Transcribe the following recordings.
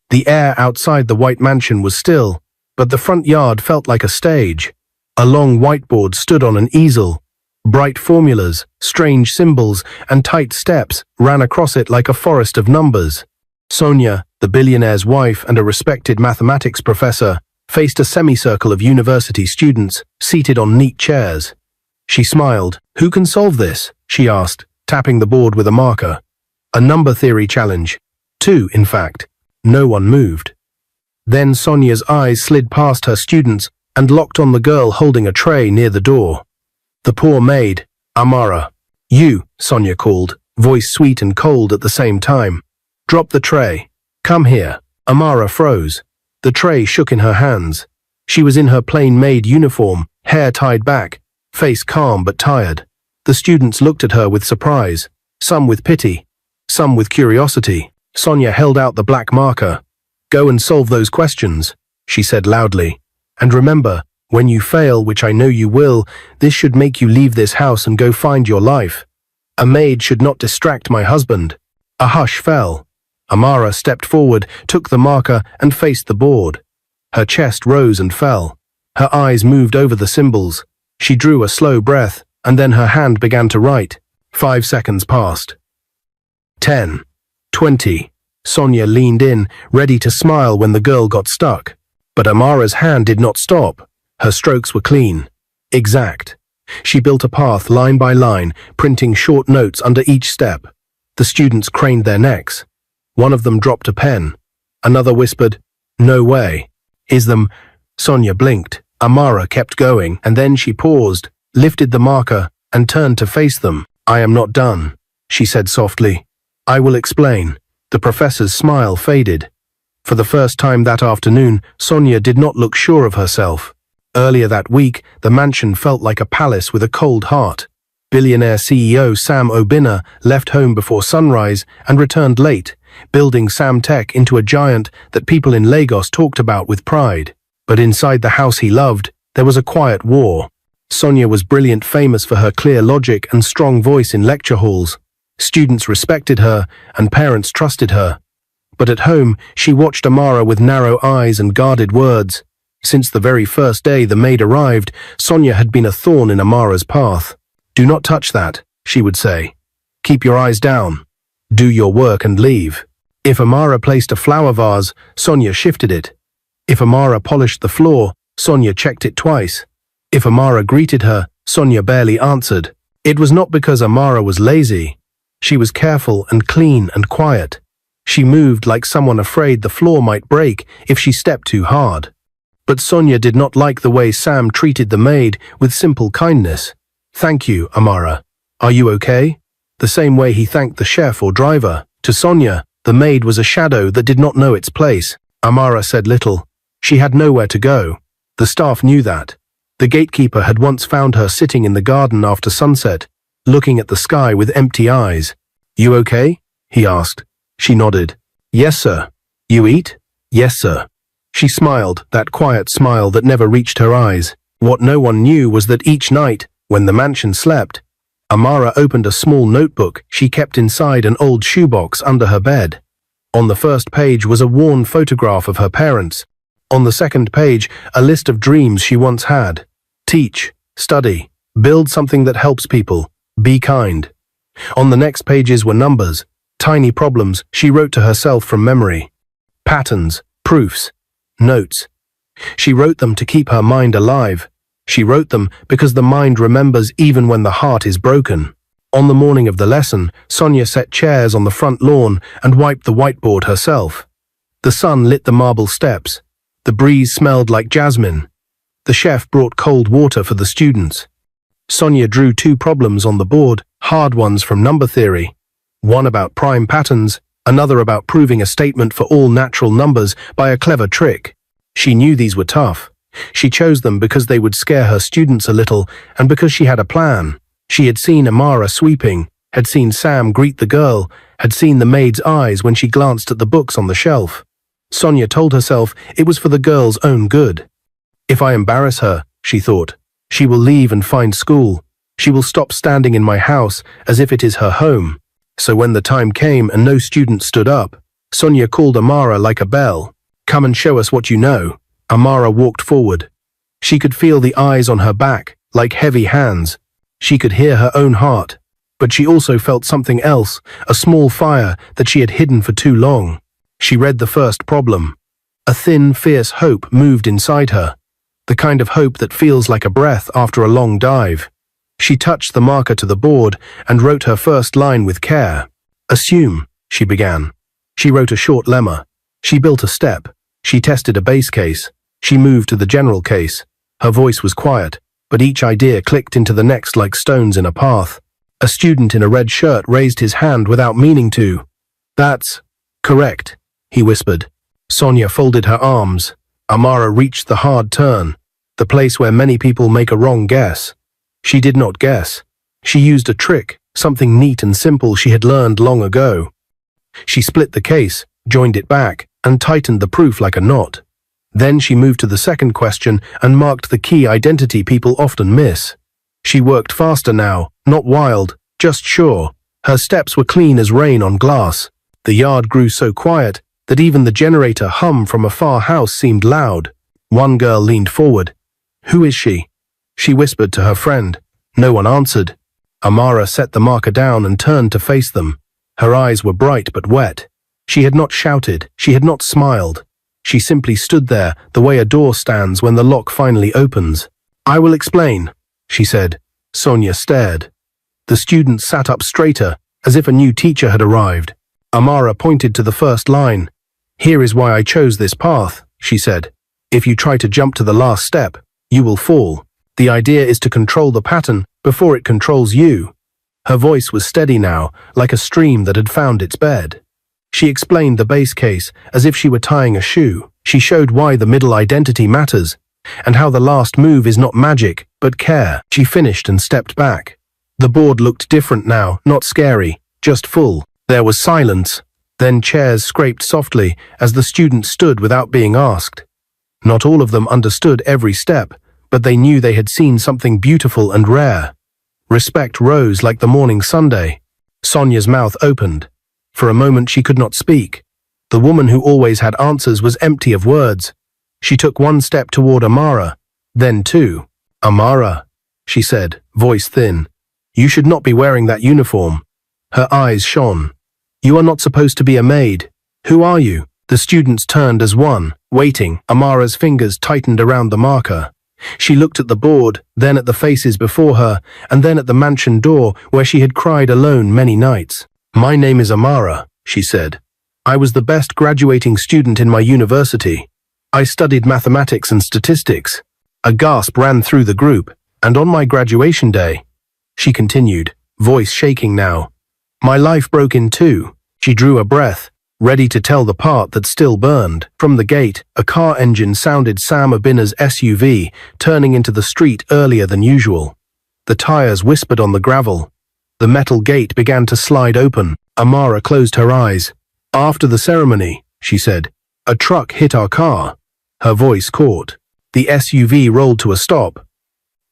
The air outside the white mansion was still, but the front yard felt like a stage. A long whiteboard stood on an easel. Bright formulas, strange symbols, and tight steps ran across it like a forest of numbers. Sonia, the billionaire's wife and a respected mathematics professor, faced a semicircle of university students seated on neat chairs. She smiled. "Who can solve this?" she asked, tapping the board with a marker. A number theory challenge. 2, in fact. No one moved. Then Sonia's eyes slid past her students and locked on the girl holding a tray near the door. The poor maid, Amara. "You," Sonia called, voice sweet and cold at the same time. "Drop the tray. Come here." Amara froze. The tray shook in her hands. She was in her plain maid uniform, hair tied back, face calm but tired. The students looked at her with surprise, some with pity, some with curiosity. Sonia held out the black marker. "Go and solve those questions," she said loudly. "And remember, when you fail, which I know you will, this should make you leave this house and go find your life. A maid should not distract my husband." A hush fell. Amara stepped forward, took the marker, and faced the board. Her chest rose and fell. Her eyes moved over the symbols. She drew a slow breath, and then her hand began to write. 5 seconds passed. 10. 20. Sonia leaned in, ready to smile when the girl got stuck. But Amara's hand did not stop. Her strokes were clean. Exact. She built a path line by line, printing short notes under each step. The students craned their necks. One of them dropped a pen. Another whispered, "No way." "Is them?" Sonia blinked. Amara kept going, and then she paused, lifted the marker, and turned to face them. "I am not done," she said softly. "I will explain." The professor's smile faded. For the first time that afternoon, Sonia did not look sure of herself. Earlier that week, the mansion felt like a palace with a cold heart. Billionaire CEO Sam Obinna left home before sunrise and returned late, building Samtech into a giant that people in Lagos talked about with pride. But inside the house he loved, there was a quiet war. Sonia was brilliant, famous for her clear logic and strong voice in lecture halls. Students respected her, and parents trusted her. But at home, she watched Amara with narrow eyes and guarded words. Since the very first day the maid arrived, Sonia had been a thorn in Amara's path. "Do not touch that," she would say. "Keep your eyes down. Do your work and leave." If Amara placed a flower vase, Sonia shifted it. If Amara polished the floor, Sonia checked it twice. If Amara greeted her, Sonia barely answered. It was not because Amara was lazy. She was careful and clean and quiet. She moved like someone afraid the floor might break if she stepped too hard. But Sonia did not like the way Sam treated the maid with simple kindness. "Thank you, Amara. Are you okay?" The same way he thanked the chef or driver. To Sonia, the maid was a shadow that did not know its place. Amara said little. She had nowhere to go. The staff knew that. The gatekeeper had once found her sitting in the garden after sunset, looking at the sky with empty eyes. "You okay?" he asked. She nodded. "Yes, sir." "You eat?" "Yes, sir." She smiled, that quiet smile that never reached her eyes. What no one knew was that each night, when the mansion slept, Amara opened a small notebook she kept inside an old shoebox under her bed. On the first page was a worn photograph of her parents. On the second page, a list of dreams she once had. Teach, study, build something that helps people, be kind. On the next pages were numbers, tiny problems she wrote to herself from memory. Patterns, proofs, notes. She wrote them to keep her mind alive. She wrote them because the mind remembers even when the heart is broken. On the morning of the lesson, Sonia set chairs on the front lawn and wiped the whiteboard herself. The sun lit the marble steps. The breeze smelled like jasmine. The chef brought cold water for the students. Sonia drew 2 problems on the board, hard ones from number theory. One about prime patterns, another about proving a statement for all natural numbers by a clever trick. She knew these were tough. She chose them because they would scare her students a little and because she had a plan. She had seen Amara sweeping, had seen Sam greet the girl, had seen the maid's eyes when she glanced at the books on the shelf. Sonia told herself it was for the girl's own good. If I embarrass her, she thought, she will leave and find school. She will stop standing in my house as if it is her home. So when the time came and no student stood up, Sonia called Amara like a bell. "Come and show us what you know." Amara walked forward. She could feel the eyes on her back, like heavy hands. She could hear her own heart. But she also felt something else, a small fire that she had hidden for too long. She read the first problem. A thin, fierce hope moved inside her. The kind of hope that feels like a breath after a long dive. She touched the marker to the board and wrote her first line with care. "Assume," she began. She wrote a short lemma. She built a step. She tested a base case. She moved to the general case. Her voice was quiet, but each idea clicked into the next like stones in a path. A student in a red shirt raised his hand without meaning to. "That's correct," he whispered. Sonia folded her arms. Amara reached the hard turn, the place where many people make a wrong guess. She did not guess. She used a trick, something neat and simple she had learned long ago. She split the case, joined it back, and tightened the proof like a knot. Then she moved to the second question and marked the key identity people often miss. She worked faster now, not wild, just sure. Her steps were clean as rain on glass. The yard grew so quiet that even the generator hum from a far house seemed loud. One girl leaned forward. "Who is she?" She whispered to her friend. No one answered. Amara set the marker down and turned to face them. Her eyes were bright but wet. She had not shouted, she had not smiled. She simply stood there, the way a door stands when the lock finally opens. "I will explain," she said. Sonia stared. The student sat up straighter, as if a new teacher had arrived. Amara pointed to the first line. "Here is why I chose this path," she said. "If you try to jump to the last step, you will fall. The idea is to control the pattern before it controls you." Her voice was steady now, like a stream that had found its bed. She explained the base case as if she were tying a shoe. She showed why the middle identity matters, and how the last move is not magic, but care. She finished and stepped back. The board looked different now, not scary, just full. There was silence. Then chairs scraped softly as the students stood without being asked. Not all of them understood every step, but they knew they had seen something beautiful and rare. Respect rose like the morning Sunday. Sonia's mouth opened. For a moment she could not speak. The woman who always had answers was empty of words. She took one step toward Amara, then two. "Amara," she said, voice thin. "You should not be wearing that uniform." Her eyes shone. "You are not supposed to be a maid. Who are you?" The students turned as one, waiting. Amara's fingers tightened around the marker. She looked at the board, then at the faces before her, and then at the mansion door where she had cried alone many nights. "My name is Amara," she said. "I was the best graduating student in my university. I studied mathematics and statistics." A gasp ran through the group, and on my graduation day, she continued, voice shaking now, my life broke in two. She drew a breath, ready to tell the part that still burned. From the gate, a car engine sounded Sam Abina's SUV, turning into the street earlier than usual. The tires whispered on the gravel. The metal gate began to slide open. Amara closed her eyes. "After the ceremony," she said, "a truck hit our car." Her voice caught. The SUV rolled to a stop,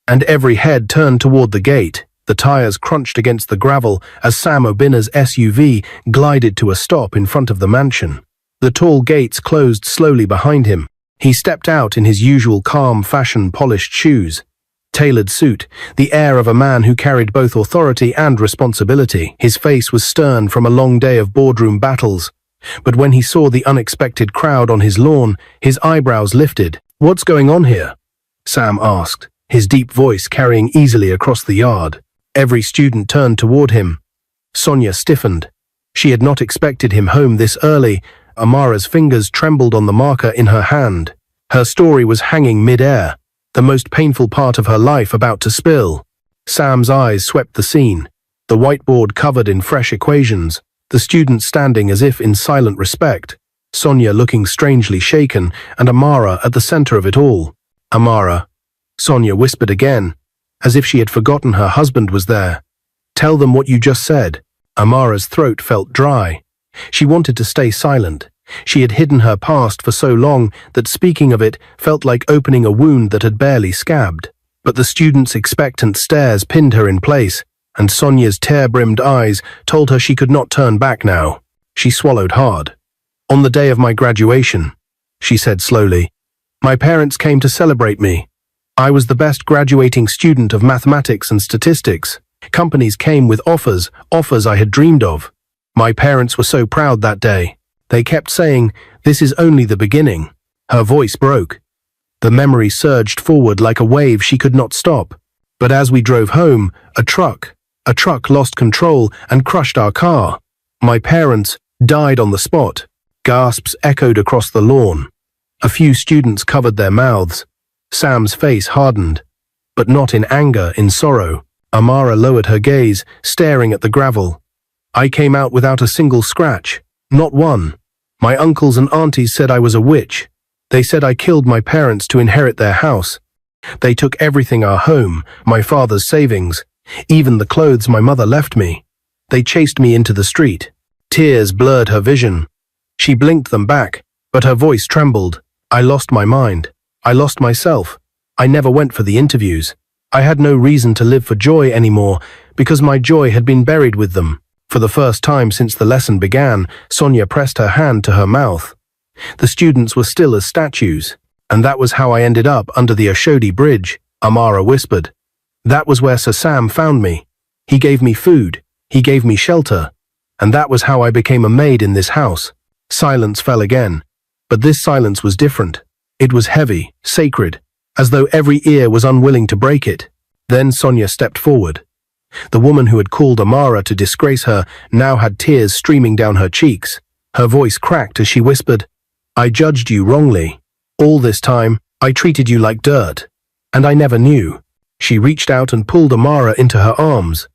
and every head turned toward the gate. The tires crunched against the gravel as Sam Abina's SUV glided to a stop in front of the mansion. The tall gates closed slowly behind him. He stepped out in his usual calm fashion polished shoes. Tailored suit, the air of a man who carried both authority and responsibility. His face was stern from a long day of boardroom battles. But when he saw the unexpected crowd on his lawn, his eyebrows lifted. "What's going on here?" Sam asked, his deep voice carrying easily across the yard. Every student turned toward him. Sonia stiffened. She had not expected him home this early. Amara's fingers trembled on the marker in her hand. Her story was hanging mid-air, the most painful part of her life about to spill. Sam's eyes swept the scene, the whiteboard covered in fresh equations, the students standing as if in silent respect, Sonia looking strangely shaken, and Amara at the center of it all. "Amara," Sonia whispered again, as if she had forgotten her husband was there. "Tell them what you just said." Amara's throat felt dry. She wanted to stay silent. She had hidden her past for so long that speaking of it felt like opening a wound that had barely scabbed. But the students' expectant stares pinned her in place, and Sonia's tear-brimmed eyes told her she could not turn back now. She swallowed hard. On the day of my graduation, she said slowly, my parents came to celebrate me. I was the best graduating student of mathematics and statistics. Companies came with offers I had dreamed of. My parents were so proud that day. They kept saying, this is only the beginning. Her voice broke. The memory surged forward like a wave she could not stop. But as we drove home, a truck lost control and crushed our car. My parents died on the spot. Gasps echoed across the lawn. A few students covered their mouths. Sam's face hardened, but not in anger, in sorrow. Amara lowered her gaze, staring at the gravel. I came out without a single scratch, not one. My uncles and aunties said I was a witch. They said I killed my parents to inherit their house. They took everything, our home, my father's savings, even the clothes my mother left me. They chased me into the street. Tears blurred her vision. She blinked them back, but her voice trembled. I lost my mind. I lost myself. I never went for the interviews. I had no reason to live for joy anymore, because my joy had been buried with them. For the first time since the lesson began, Sonia pressed her hand to her mouth. The students were still as statues. And that was how I ended up under the Oshodi Bridge, Amara whispered. That was where Sir Sam found me. He gave me food. He gave me shelter. And that was how I became a maid in this house. Silence fell again. But this silence was different. It was heavy, sacred, as though every ear was unwilling to break it. Then Sonia stepped forward. The woman who had called Amara to disgrace her now had tears streaming down her cheeks. Her voice cracked as she whispered, I judged you wrongly. All this time, I treated you like dirt. And I never knew. She reached out and pulled Amara into her arms.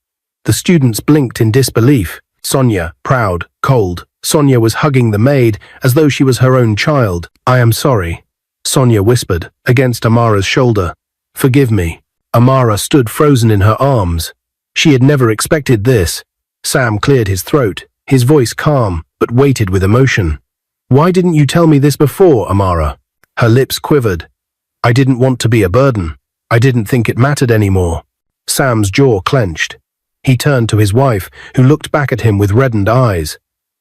The students blinked in disbelief. Sonia, proud, cold. Sonia was hugging the maid as though she was her own child. I am sorry, Sonia whispered, against Amara's shoulder. Forgive me. Amara stood frozen in her arms. She had never expected this. Sam cleared his throat, his voice calm, but weighted with emotion. Why didn't you tell me this before, Amara? Her lips quivered. I didn't want to be a burden. I didn't think it mattered anymore. Sam's jaw clenched. He turned to his wife, who looked back at him with reddened eyes.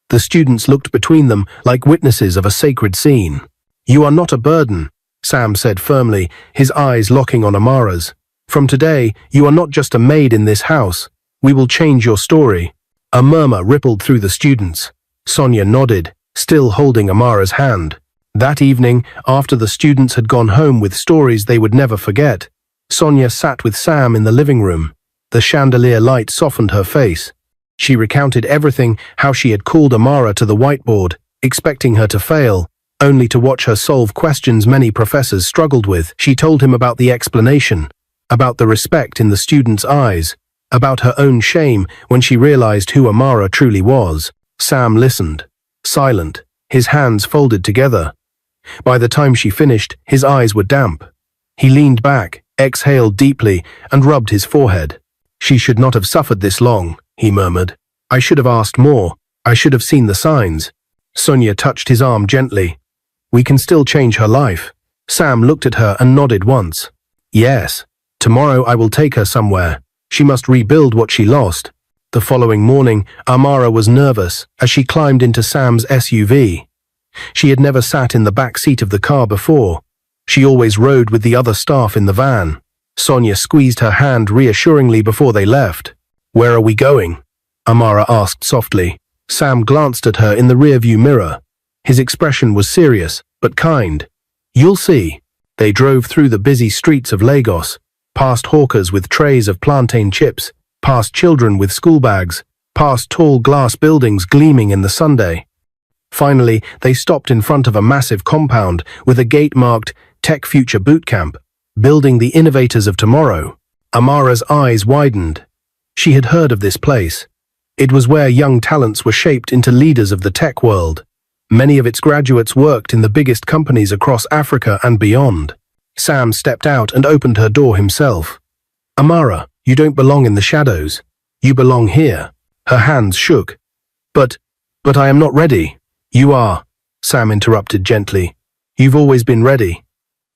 The students looked between them like witnesses of a sacred scene. You are not a burden, Sam said firmly, his eyes locking on Amara's. From today, you are not just a maid in this house. We will change your story. A murmur rippled through the students. Sonia nodded, still holding Amara's hand. That evening, after the students had gone home with stories they would never forget, Sonia sat with Sam in the living room. The chandelier light softened her face. She recounted everything, how she had called Amara to the whiteboard, expecting her to fail, only to watch her solve questions many professors struggled with. She told him about the explanation, about the respect in the students' eyes, about her own shame when she realized who Amara truly was. Sam listened, silent, his hands folded together. By the time she finished, his eyes were damp. He leaned back, exhaled deeply, and rubbed his forehead. She should not have suffered this long, he murmured. I should have asked more. I should have seen the signs. Sonia touched his arm gently. We can still change her life. Sam looked at her and nodded once. Yes. Tomorrow I will take her somewhere. She must rebuild what she lost. The following morning, Amara was nervous as she climbed into Sam's SUV. She had never sat in the back seat of the car before. She always rode with the other staff in the van. Sonia squeezed her hand reassuringly before they left. Where are we going? Amara asked softly. Sam glanced at her in the rearview mirror. His expression was serious, but kind. You'll see. They drove through the busy streets of Lagos, past hawkers with trays of plantain chips, past children with school bags, past tall glass buildings gleaming in the sunday. Finally, they stopped in front of a massive compound with a gate marked Tech Future Boot Camp, building the innovators of tomorrow. Amara's eyes widened. She had heard of this place. It was where young talents were shaped into leaders of the tech world. Many of its graduates worked in the biggest companies across Africa and beyond. Sam stepped out and opened her door himself. Amara, you don't belong in the shadows. You belong here. Her hands shook. But I am not ready. You are, Sam interrupted gently. You've always been ready.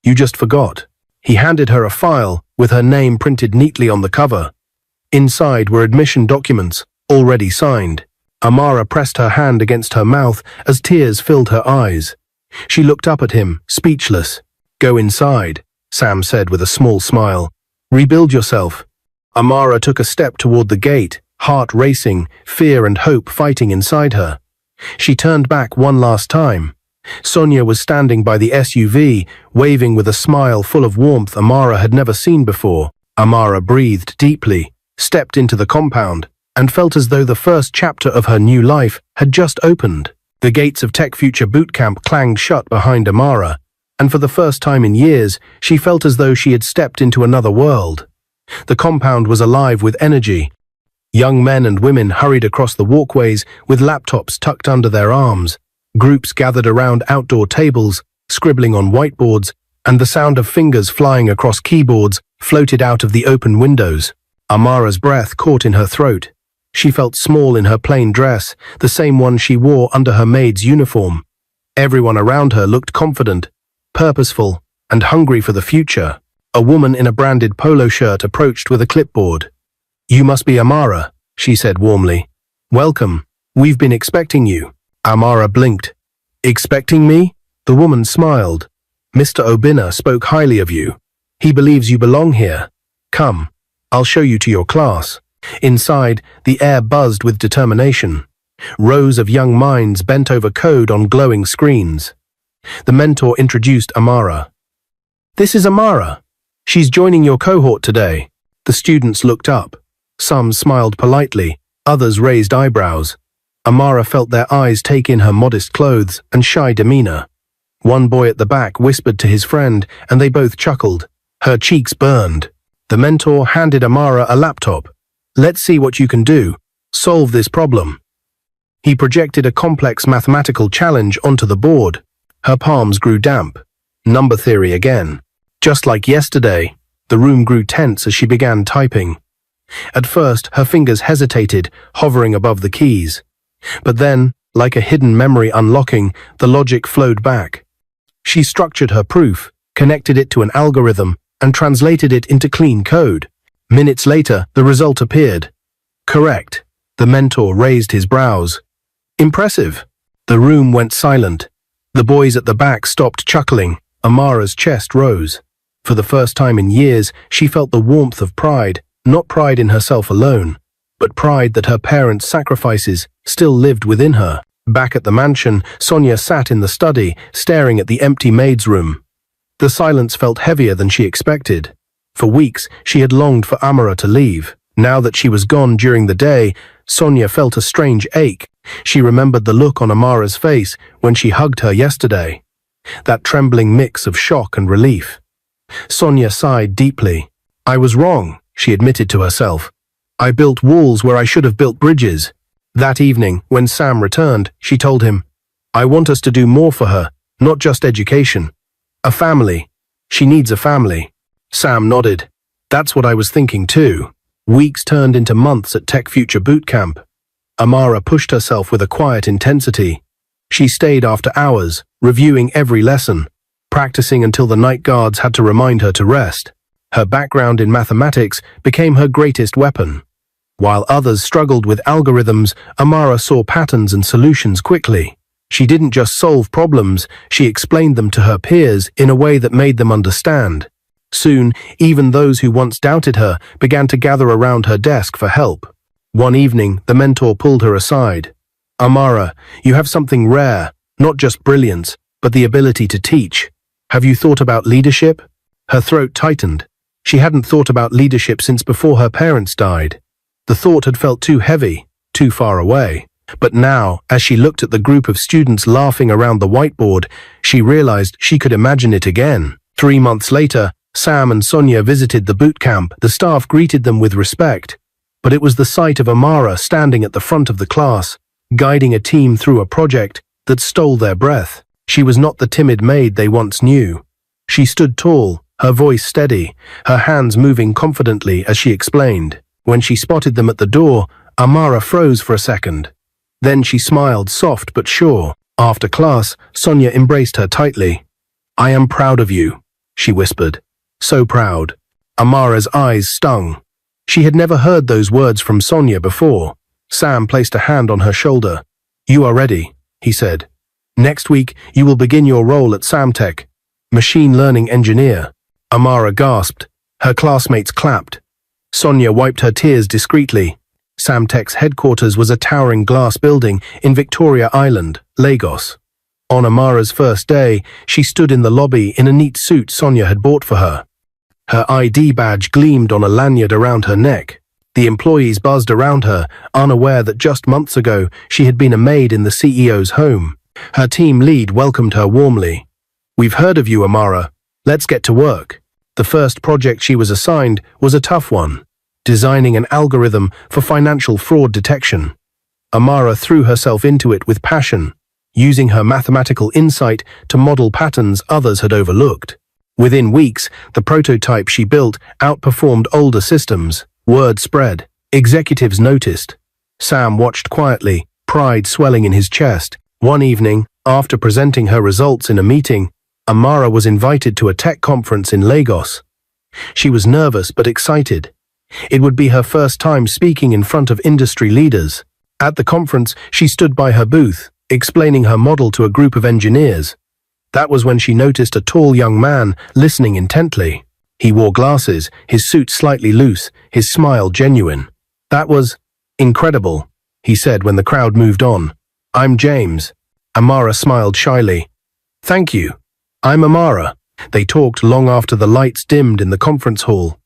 You just forgot. He handed her a file with her name printed neatly on the cover. Inside were admission documents, already signed. Amara pressed her hand against her mouth as tears filled her eyes. She looked up at him, speechless. "Go inside," Sam said with a small smile. "Rebuild yourself." Amara took a step toward the gate, heart racing, fear and hope fighting inside her. She turned back one last time. Sonia was standing by the SUV, waving with a smile full of warmth Amara had never seen before. Amara breathed deeply, stepped into the compound, and felt as though the first chapter of her new life had just opened. The gates of Tech Future Boot Camp clanged shut behind Amara, and for the first time in years, she felt as though she had stepped into another world. The compound was alive with energy. Young men and women hurried across the walkways with laptops tucked under their arms. Groups gathered around outdoor tables, scribbling on whiteboards, and the sound of fingers flying across keyboards floated out of the open windows. Amara's breath caught in her throat. She felt small in her plain dress, the same one she wore under her maid's uniform. Everyone around her looked confident, purposeful, and hungry for the future. A woman in a branded polo shirt approached with a clipboard. "You must be Amara," she said warmly. "Welcome. We've been expecting you." Amara blinked. "Expecting me?" The woman smiled. "Mr. Obinna spoke highly of you. He believes you belong here. Come, I'll show you to your class." Inside, the air buzzed with determination. Rows of young minds bent over code on glowing screens. The mentor introduced Amara. "This is Amara. She's joining your cohort today." The students looked up. Some smiled politely, others raised eyebrows. Amara felt their eyes take in her modest clothes and shy demeanor. One boy at the back whispered to his friend, and they both chuckled. Her cheeks burned. The mentor handed Amara a laptop. "Let's see what you can do. Solve this problem." He projected a complex mathematical challenge onto the board. Her palms grew damp. Number theory again. Just like yesterday, the room grew tense as she began typing. At first, her fingers hesitated, hovering above the keys. But then, like a hidden memory unlocking, the logic flowed back. She structured her proof, connected it to an algorithm, and translated it into clean code. Minutes later, the result appeared. Correct. The mentor raised his brows. Impressive. The room went silent. The boys at the back stopped chuckling. Amara's chest rose. For the first time in years, she felt the warmth of pride, not pride in herself alone, but pride that her parents' sacrifices still lived within her. Back at the mansion, Sonia sat in the study, staring at the empty maid's room. The silence felt heavier than she expected. For weeks, she had longed for Amara to leave. Now that she was gone during the day, Sonia felt a strange ache. She remembered the look on Amara's face when she hugged her yesterday. That trembling mix of shock and relief. Sonia sighed deeply. "I was wrong," she admitted to herself. "I built walls where I should have built bridges." That evening, when Sam returned, she told him, "I want us to do more for her, not just education. A family. She needs a family." Sam nodded. "That's what I was thinking too." Weeks turned into months at Tech Future Boot Camp. Amara pushed herself with a quiet intensity. She stayed after hours, reviewing every lesson, practicing until the night guards had to remind her to rest. Her background in mathematics became her greatest weapon. While others struggled with algorithms, Amara saw patterns and solutions quickly. She didn't just solve problems, she explained them to her peers in a way that made them understand. Soon, even those who once doubted her began to gather around her desk for help. One evening, the mentor pulled her aside. "Amara, you have something rare, not just brilliance, but the ability to teach. Have you thought about leadership?" Her throat tightened. She hadn't thought about leadership since before her parents died. The thought had felt too heavy, too far away. But now, as she looked at the group of students laughing around the whiteboard, she realized she could imagine it again. 3 months later, Sam and Sonia visited the boot camp. The staff greeted them with respect. But it was the sight of Amara standing at the front of the class, guiding a team through a project, that stole their breath. She was not the timid maid they once knew. She stood tall, her voice steady, her hands moving confidently as she explained. When she spotted them at the door, Amara froze for a second. Then she smiled, soft but sure. After class, Sonia embraced her tightly. "I am proud of you," she whispered. "So proud." Amara's eyes stung. She had never heard those words from Sonia before. Sam placed a hand on her shoulder. "You are ready," he said. "Next week, you will begin your role at Samtech, machine learning engineer." Amara gasped. Her classmates clapped. Sonia wiped her tears discreetly. Samtech's headquarters was a towering glass building in Victoria Island, Lagos. On Amara's first day, she stood in the lobby in a neat suit Sonia had bought for her. Her ID badge gleamed on a lanyard around her neck. The employees buzzed around her, unaware that just months ago she had been a maid in the CEO's home. Her team lead welcomed her warmly. "We've heard of you, Amara. Let's get to work." The first project she was assigned was a tough one, designing an algorithm for financial fraud detection. Amara threw herself into it with passion, using her mathematical insight to model patterns others had overlooked. Within weeks, the prototype she built outperformed older systems. Word spread. Executives noticed. Sam watched quietly, pride swelling in his chest. One evening, after presenting her results in a meeting, Amara was invited to a tech conference in Lagos. She was nervous but excited. It would be her first time speaking in front of industry leaders. At the conference, she stood by her booth, explaining her model to a group of engineers. That was when she noticed a tall young man listening intently. He wore glasses, his suit slightly loose, his smile genuine. "That was incredible," he said when the crowd moved on. "I'm James." Amara smiled shyly. "Thank you. I'm Amara." They talked long after the lights dimmed in the conference hall.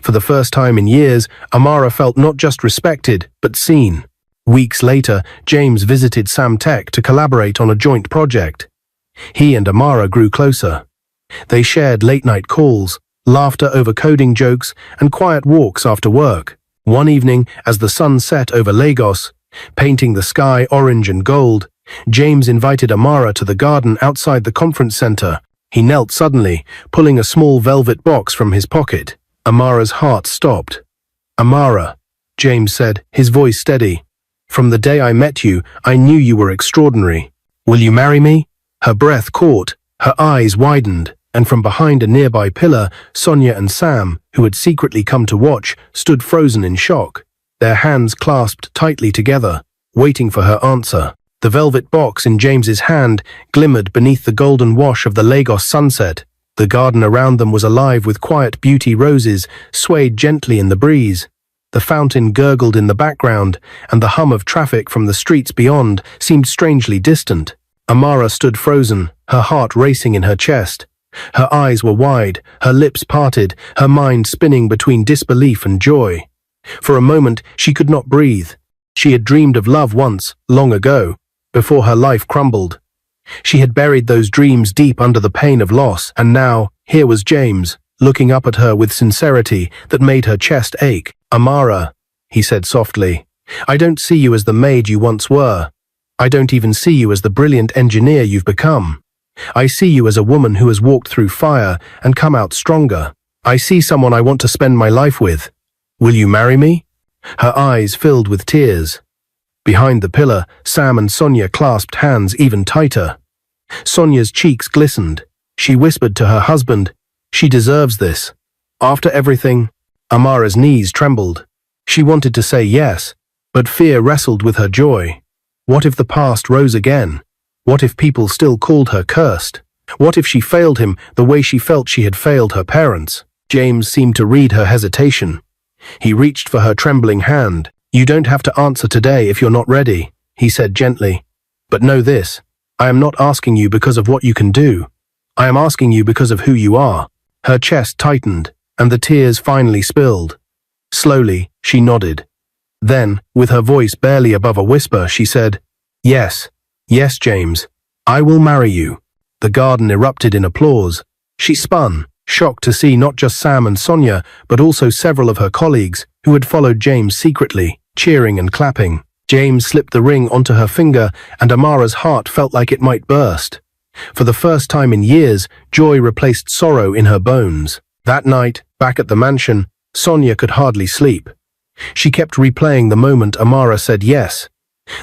For the first time in years, Amara felt not just respected, but seen. Weeks later, James visited Samtech to collaborate on a joint project. He and Amara grew closer. They shared late-night calls, laughter over coding jokes, and quiet walks after work. One evening, as the sun set over Lagos, painting the sky orange and gold, James invited Amara to the garden outside the conference center. He knelt suddenly, pulling a small velvet box from his pocket. Amara's heart stopped. "Amara," James said, his voice steady. "From the day I met you, I knew you were extraordinary. Will you marry me?" Her breath caught, her eyes widened, and from behind a nearby pillar, Sonia and Sam, who had secretly come to watch, stood frozen in shock, their hands clasped tightly together, waiting for her answer. The velvet box in James's hand glimmered beneath the golden wash of the Lagos sunset. The garden around them was alive with quiet beauty roses, swayed gently in the breeze. The fountain gurgled in the background, and the hum of traffic from the streets beyond seemed strangely distant. Amara stood frozen, her heart racing in her chest. Her eyes were wide, her lips parted, her mind spinning between disbelief and joy. For a moment, she could not breathe. She had dreamed of love once, long ago, before her life crumbled. She had buried those dreams deep under the pain of loss, and now, here was James, looking up at her with sincerity that made her chest ache. "Amara," he said softly, "I don't see you as the maid you once were. I don't even see you as the brilliant engineer you've become. I see you as a woman who has walked through fire and come out stronger. I see someone I want to spend my life with. Will you marry me?" Her eyes filled with tears. Behind the pillar, Sam and Sonia clasped hands even tighter. Sonia's cheeks glistened. She whispered to her husband, "She deserves this." After everything, Amara's knees trembled. She wanted to say yes, but fear wrestled with her joy. What if the past rose again? What if people still called her cursed? What if she failed him the way she felt she had failed her parents? James seemed to read her hesitation. He reached for her trembling hand. "You don't have to answer today if you're not ready," he said gently. "But know this, I am not asking you because of what you can do. I am asking you because of who you are." Her chest tightened, and the tears finally spilled. Slowly, she nodded. Then, with her voice barely above a whisper, she said, "Yes, yes, James, I will marry you." The garden erupted in applause. She spun, shocked to see not just Sam and Sonia, but also several of her colleagues who had followed James secretly, cheering and clapping. James slipped the ring onto her finger, and Amara's heart felt like it might burst. For the first time in years, joy replaced sorrow in her bones. That night, back at the mansion, Sonia could hardly sleep. She kept replaying the moment Amara said yes,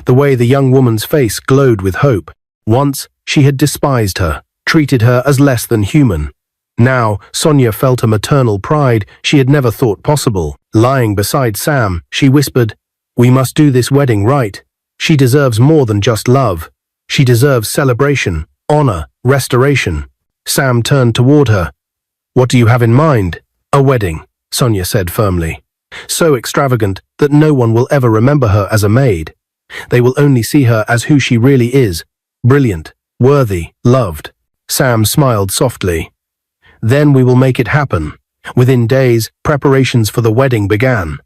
the way the young woman's face glowed with hope. Once, she had despised her, treated her as less than human. Now, Sonia felt a maternal pride she had never thought possible. Lying beside Sam, she whispered, We must do this wedding right. She deserves more than just love. She deserves celebration, honor, restoration. Sam turned toward her. What do you have in mind? A wedding, Sonia said firmly. So extravagant that no one will ever remember her as a maid. They will only see her as who she really is, brilliant, worthy, loved. Sam smiled softly. Then we will make it happen. Within days, preparations for the wedding began.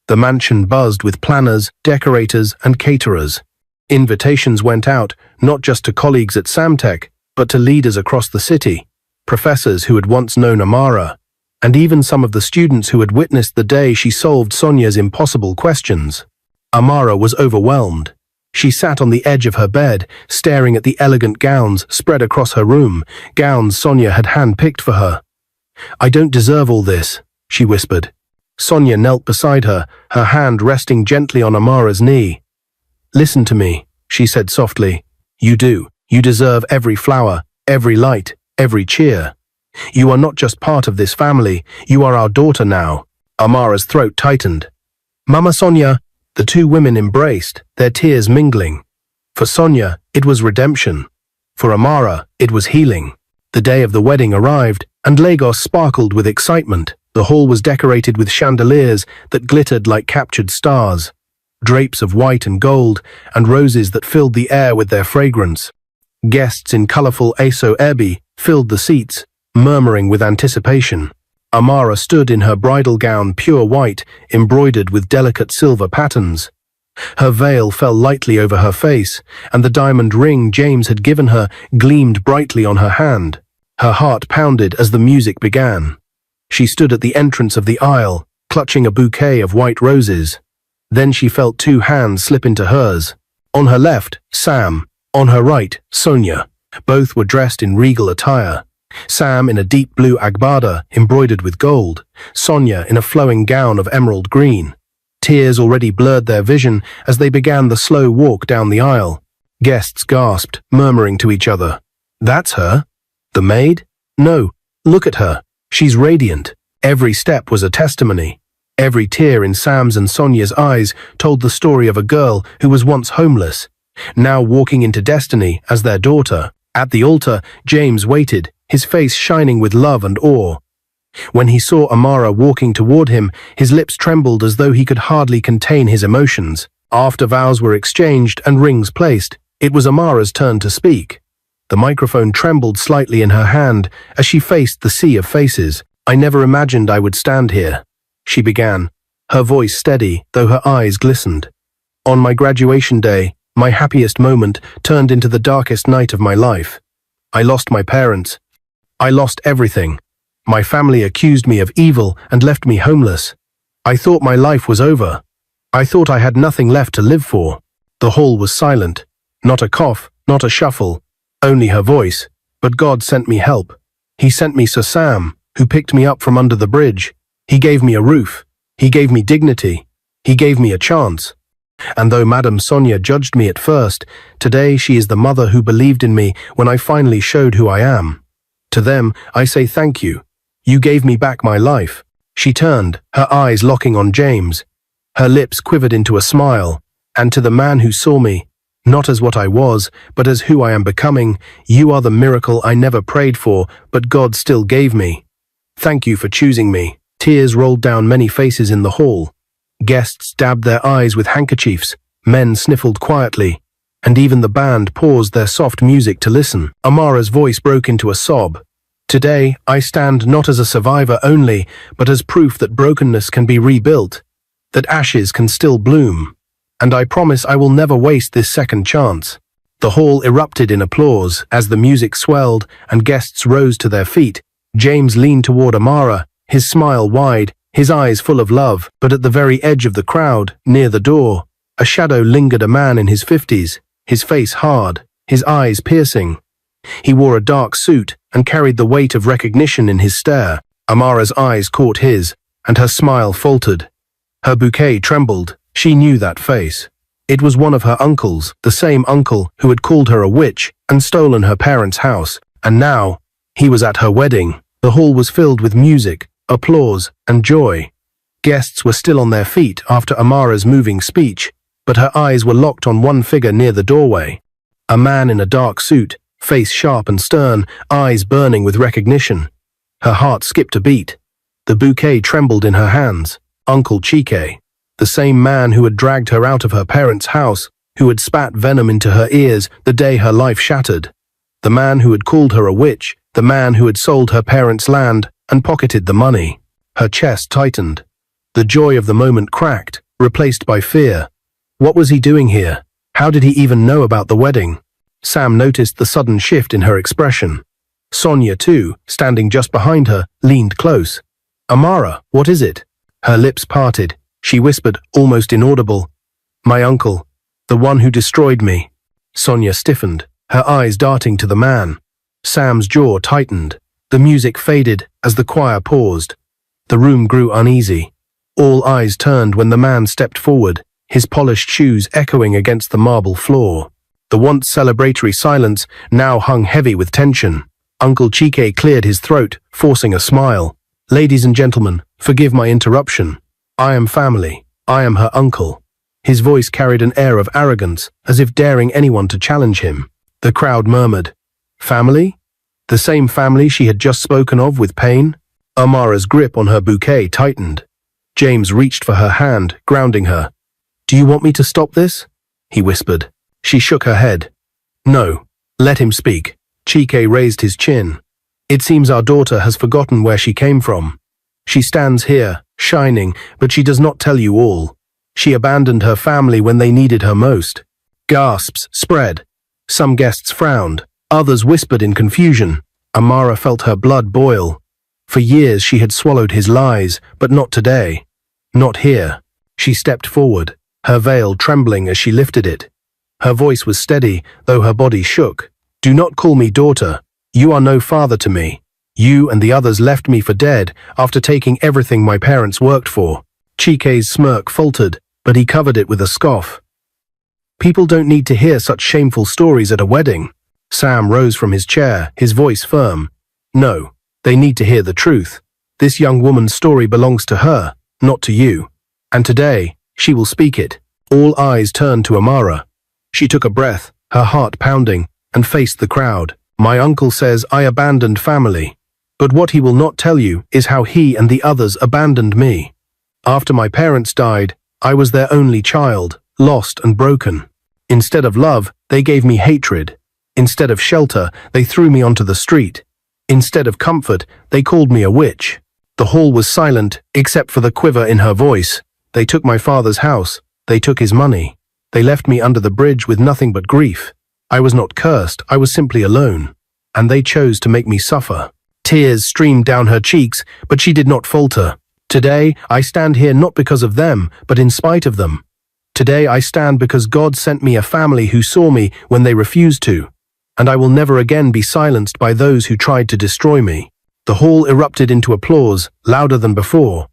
The mansion buzzed with planners, decorators, and caterers. Invitations went out, not just to colleagues at Samtech, but to leaders across the city, professors who had once known Amara, and even some of the students who had witnessed the day she solved Sonia's impossible questions. Amara was overwhelmed. She sat on the edge of her bed, staring at the elegant gowns spread across her room, gowns Sonia had hand-picked for her. I don't deserve all this, she whispered. Sonia knelt beside her, her hand resting gently on Amara's knee. Listen to me, she said softly. You do. You deserve every flower, every light, every cheer. You are not just part of this family, you are our daughter now. Amara's throat tightened. Mama Sonia, the two women embraced, their tears mingling. For Sonia, it was redemption. For Amara, it was healing. The day of the wedding arrived, and Lagos sparkled with excitement. The hall was decorated with chandeliers that glittered like captured stars, drapes of white and gold, and roses that filled the air with their fragrance. Guests in colorful Aso Ebi filled the seats, murmuring with anticipation. Amara stood in her bridal gown, pure white, embroidered with delicate silver patterns. Her veil fell lightly over her face, and the diamond ring James had given her gleamed brightly on her hand. Her heart pounded as the music began. She stood at the entrance of the aisle, clutching a bouquet of white roses. Then she felt two hands slip into hers. On her left, Sam. On her right, Sonia. Both were dressed in regal attire. Sam in a deep blue agbada embroidered with gold, Sonia in a flowing gown of emerald green. Tears already blurred their vision as they began the slow walk down the aisle. Guests gasped, murmuring to each other. That's her? The maid? No, look at her. She's radiant. Every step was a testimony. Every tear in Sam's and Sonia's eyes told the story of a girl who was once homeless, now walking into destiny as their daughter. At the altar, James waited, his face shining with love and awe. When he saw Amara walking toward him, his lips trembled as though he could hardly contain his emotions. After vows were exchanged and rings placed, it was Amara's turn to speak. The microphone trembled slightly in her hand as she faced the sea of faces. I never imagined I would stand here, she began, her voice steady, though her eyes glistened. On my graduation day, my happiest moment turned into the darkest night of my life. I lost my parents. I lost everything. My family accused me of evil and left me homeless. I thought my life was over. I thought I had nothing left to live for. The hall was silent. Not a cough, not a shuffle, only her voice. But God sent me help. He sent me Sir Sam, who picked me up from under the bridge. He gave me a roof. He gave me dignity. He gave me a chance. And though Madame Sonia judged me at first, today she is the mother who believed in me when I finally showed who I am. To them, I say thank you. You gave me back my life. She turned, her eyes locking on James. Her lips quivered into a smile. And to the man who saw me, not as what I was, but as who I am becoming, you are the miracle I never prayed for, but God still gave me. Thank you for choosing me. Tears rolled down many faces in the hall. Guests dabbed their eyes with handkerchiefs, men sniffled quietly, and even the band paused their soft music to listen. Amara's voice broke into a sob. Today, I stand not as a survivor only, but as proof that brokenness can be rebuilt, that ashes can still bloom. And I promise I will never waste this second chance. The hall erupted in applause as the music swelled and guests rose to their feet. James leaned toward Amara, his smile wide, his eyes full of love, but at the very edge of the crowd, near the door, a shadow lingered, a man in his 50s, his face hard, his eyes piercing. He wore a dark suit and carried the weight of recognition in his stare. Amara's eyes caught his, and her smile faltered. Her bouquet trembled. She knew that face. It was one of her uncles, the same uncle who had called her a witch and stolen her parents' house, and now, he was at her wedding. The hall was filled with music, applause, and joy. Guests were still on their feet after Amara's moving speech, but her eyes were locked on one figure near the doorway. A man in a dark suit, face sharp and stern, eyes burning with recognition. Her heart skipped a beat. The bouquet trembled in her hands. Uncle Chike, the same man who had dragged her out of her parents' house, who had spat venom into her ears the day her life shattered. The man who had called her a witch, the man who had sold her parents' land and pocketed the money. Her chest tightened. The joy of the moment cracked, replaced by fear. What was he doing here? How did he even know about the wedding? Sam noticed the sudden shift in her expression. Sonia, too, standing just behind her, leaned close. "Amara, what is it?" Her lips parted. She whispered, almost inaudible, "My uncle, the one who destroyed me." Sonia stiffened, her eyes darting to the man. Sam's jaw tightened. The music faded as the choir paused. The room grew uneasy. All eyes turned when the man stepped forward, his polished shoes echoing against the marble floor. The once celebratory silence now hung heavy with tension. Uncle Chike cleared his throat, forcing a smile. "Ladies and gentlemen, forgive my interruption. I am family. I am her uncle." His voice carried an air of arrogance, as if daring anyone to challenge him. The crowd murmured. Family? The same family she had just spoken of with pain? Amara's grip on her bouquet tightened. James reached for her hand, grounding her. "Do you want me to stop this?" he whispered. She shook her head. "No. Let him speak." Chike raised his chin. "It seems our daughter has forgotten where she came from. She stands here, shining, but she does not tell you all. She abandoned her family when they needed her most." Gasps spread. Some guests frowned. Others whispered in confusion. Amara felt her blood boil. For years she had swallowed his lies, but not today. Not here. She stepped forward, her veil trembling as she lifted it. Her voice was steady, though her body shook. "Do not call me daughter. You are no father to me. You and the others left me for dead after taking everything my parents worked for." Chike's smirk faltered, but he covered it with a scoff. "People don't need to hear such shameful stories at a wedding." Sam rose from his chair, his voice firm. "No, they need to hear the truth. This young woman's story belongs to her, not to you. And today, she will speak it." All eyes turned to Amara. She took a breath, her heart pounding, and faced the crowd. "My uncle says I abandoned family. But what he will not tell you is how he and the others abandoned me. After my parents died, I was their only child, lost and broken. Instead of love, they gave me hatred. Instead of shelter, they threw me onto the street. Instead of comfort, they called me a witch." The hall was silent, except for the quiver in her voice. "They took my father's house. They took his money. They left me under the bridge with nothing but grief. I was not cursed, I was simply alone. And they chose to make me suffer." Tears streamed down her cheeks, but she did not falter. "Today, I stand here not because of them, but in spite of them. Today I stand because God sent me a family who saw me when they refused to. And I will never again be silenced by those who tried to destroy me." The hall erupted into applause, louder than before.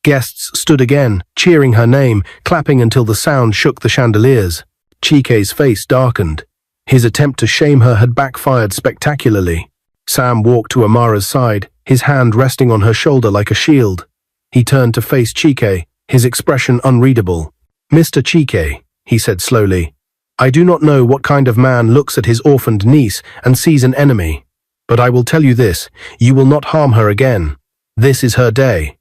Guests stood again, cheering her name, clapping until the sound shook the chandeliers. Chike's face darkened. His attempt to shame her had backfired spectacularly. Sam walked to Amara's side, his hand resting on her shoulder like a shield. He turned to face Chike, his expression unreadable. "Mr. Chike," he said slowly, "I do not know what kind of man looks at his orphaned niece and sees an enemy. But I will tell you this, you will not harm her again. This is her day.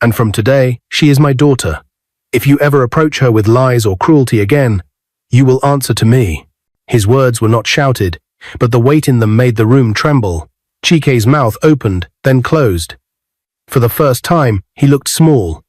And from today, she is my daughter. If you ever approach her with lies or cruelty again, you will answer to me." His words were not shouted, but the weight in them made the room tremble. Chike's mouth opened, then closed. For the first time, he looked small.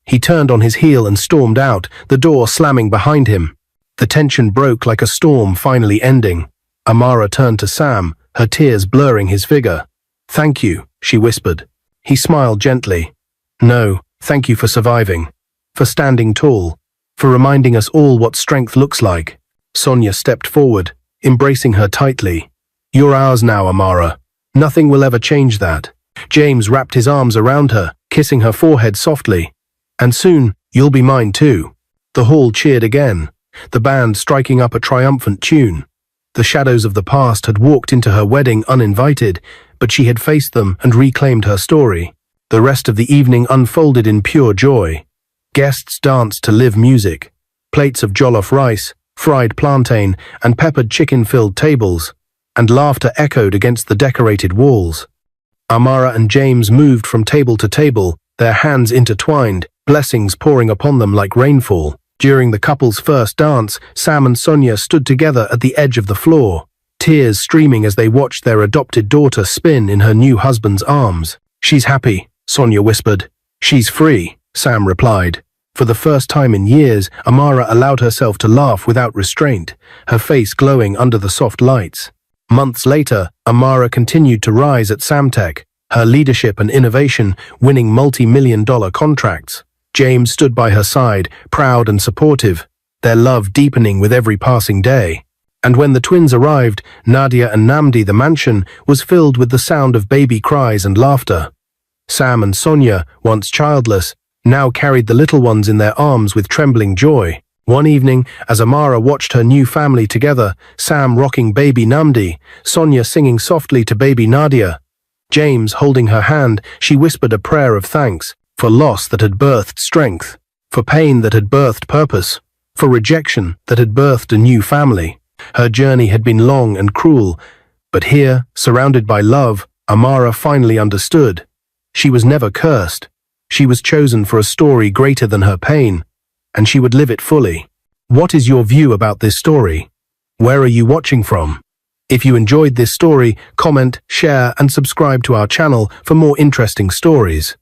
He turned on his heel and stormed out, the door slamming behind him. The tension broke like a storm finally ending. Amara turned to Sam, her tears blurring his figure. "Thank you," she whispered. He smiled gently. "No, thank you for surviving, for standing tall, for reminding us all what strength looks like." Sonia stepped forward, embracing her tightly. "You're ours now, Amara. Nothing will ever change that." James wrapped his arms around her, kissing her forehead softly. "And soon, you'll be mine too." The hall cheered again, the band striking up a triumphant tune. The shadows of the past had walked into her wedding uninvited, but she had faced them and reclaimed her story. The rest of the evening unfolded in pure joy. Guests danced to live music. Plates of jollof rice, fried plantain, and peppered chicken filled tables, and laughter echoed against the decorated walls. Amara and James moved from table to table, their hands intertwined, blessings pouring upon them like rainfall. During the couple's first dance, Sam and Sonia stood together at the edge of the floor, tears streaming as they watched their adopted daughter spin in her new husband's arms. "She's happy," Sonia whispered. "She's free," Sam replied. For the first time in years, Amara allowed herself to laugh without restraint, her face glowing under the soft lights. Months later, Amara continued to rise at Samtech, her leadership and innovation winning multi-million-dollar contracts. James stood by her side, proud and supportive, their love deepening with every passing day. And when the twins arrived, Nadia and Namdi, the mansion was filled with the sound of baby cries and laughter. Sam and Sonia, once childless, now carried the little ones in their arms with trembling joy. One evening, as Amara watched her new family together, Sam rocking baby Namdi, Sonia singing softly to baby Nadia, James holding her hand, she whispered a prayer of thanks for loss that had birthed strength, for pain that had birthed purpose, for rejection that had birthed a new family. Her journey had been long and cruel, but here, surrounded by love, Amara finally understood. She was never cursed. She was chosen for a story greater than her pain, and she would live it fully. What is your view about this story? Where are you watching from? If you enjoyed this story, comment, share, and subscribe to our channel for more interesting stories.